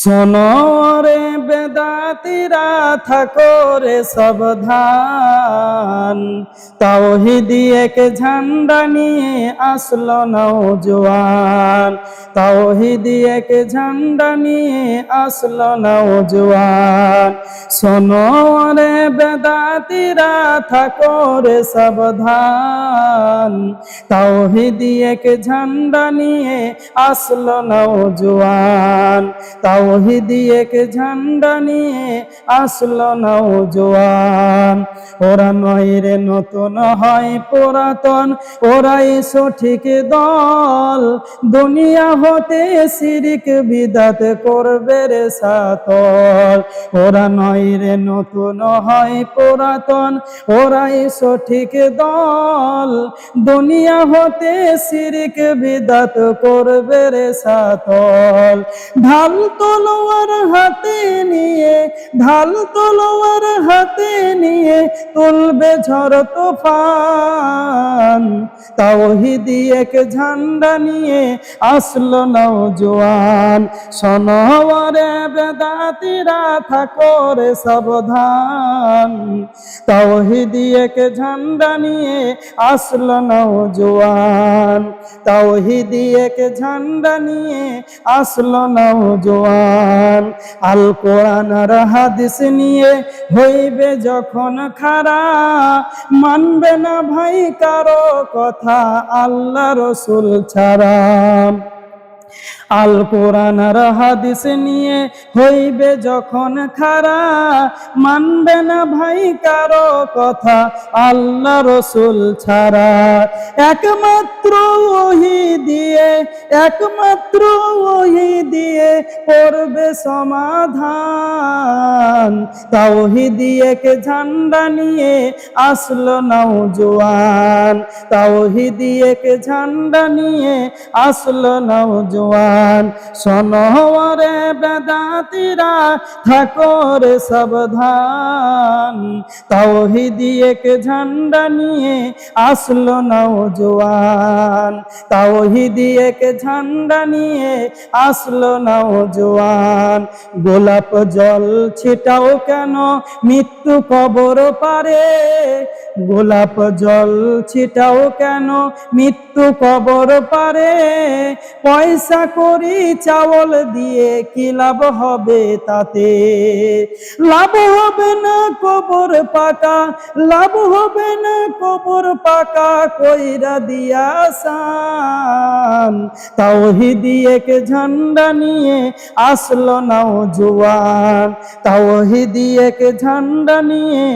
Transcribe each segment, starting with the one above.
শোনো রে বেদাতিরা, থাকো রে সাবধান। তাওহীদি এক ঝান্ডা নিয়ে আসলো নওজোয়ান। তাওহীদি এক ঝান্ডা নিয়ে আসলো নওজোয়ান। শোনো রে বেদাতিরা, থাকো রে সাবধান। তাওহীদি এক ঝান্ডা নিয়ে আসলো নওজোয়ান। তাওহীদি এক ঝান্ডা নিয়ে আসলো নওজোয়ান। ওরা নয় রে নতুন হয় পুরাতন, ওরাই সঠিক দল। দুনিয়া হতে শিরক বিদাত করবে রে সাতল। ওরা নয় রে নতুন হয় পুরাতন, ওরাই সঠিক দল। দুনিয়া হতে শিরক বিদাত করবে রে সাতল। ঢাল তলোয়ার হাতে নিয়ে, ঢাল তলোয়ার হাতে নিয়ে তুলবে ঝড় তুফান। তাওহীদি এক ঝান্ডা নিয়ে আসলো নওজোয়ান। শোনো রে বেদাতিরা, থাকো রে সাবধান। তাওহীদি এক ঝান্ডা নিয়ে আসলো নওজোয়ান। তাওহীদি এক ঝান্ডা নিয়ে আসলো নওজোয়ান। আল কোরআন আর হাদিস নিয়ে হইবে যখন খাড়া, মানবে না ভাই কারো কথা আল্লাহ রসুল ছাড়া। আল কোরআন আর হাদিস নিয়ে হইবে যখন খাড়া, মানবে না ভাই কারো কথা আল্লাহ রসুল ছাড়া। একমাত্র ওহী দিয়ে, একমাত্র ওহী দিয়ে করবে সমাধান। তাওহীদি এক ঝান্ডা নিয়ে আসলো নওজোয়ান। তাওহীদি এক ঝান্ডা নিয়ে আসলো নওজোয়ান। শোনো রে বেদাতিরা, থাকো রে সাবধান। তাওহীদি এক ঝান্ডা নিয়ে আসলো নওজোয়ান। তাওহীদি এক ঝান্ডা নিয়ে আসলো নওজোয়ান। গোলাপ জল ছিটাও কেন মৃত্যু কবর পারে, গোলাপ জল ছিটাও কেন মৃত্যু কবর পারে। পয়সা করি চাওয়াল দিয়ে কি লাভ হবে তাতে, লাভ হবে না কবর পাকা, লাভ হবে না কবর পাকা কইরা দিয়া সান। তাওহীদি এক ঝান্ডা নিয়ে আসলো নওজোয়ান। তাওহীদি এক ঝান্ডা নিয়ে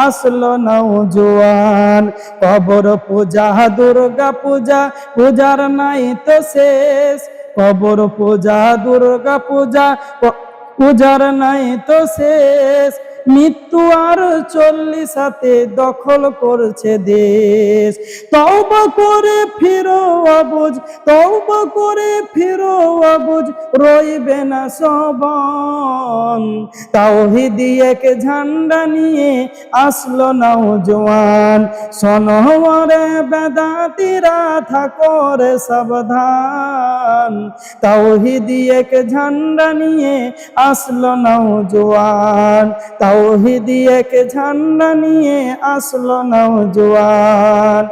আসলো নওজোয়ান। কবর পূজা দুর্গা পূজা, পূজার নাই তো শেষ। কবর পূজা দুর্গা পূজা, পূজার নাই তো শেষ। মৃত্যু আর 40 হাতে দখল করছে দেশ। তওবা করে ফিরো আবুজ, তওবা করে ফিরো আবুজ, রইবে না সবন। তাওহীদি এক ঝান্ডা নিয়ে আসলো নওজোয়ান। শোনো রে বেদাতিরা, থাকো রে সাবধান। তাওহীদি এক ঝান্ডা নিয়ে আসলো নওজোয়ান। তাওহীদি এক ঝান্ডা নিয়ে আসলো নওজোয়ান।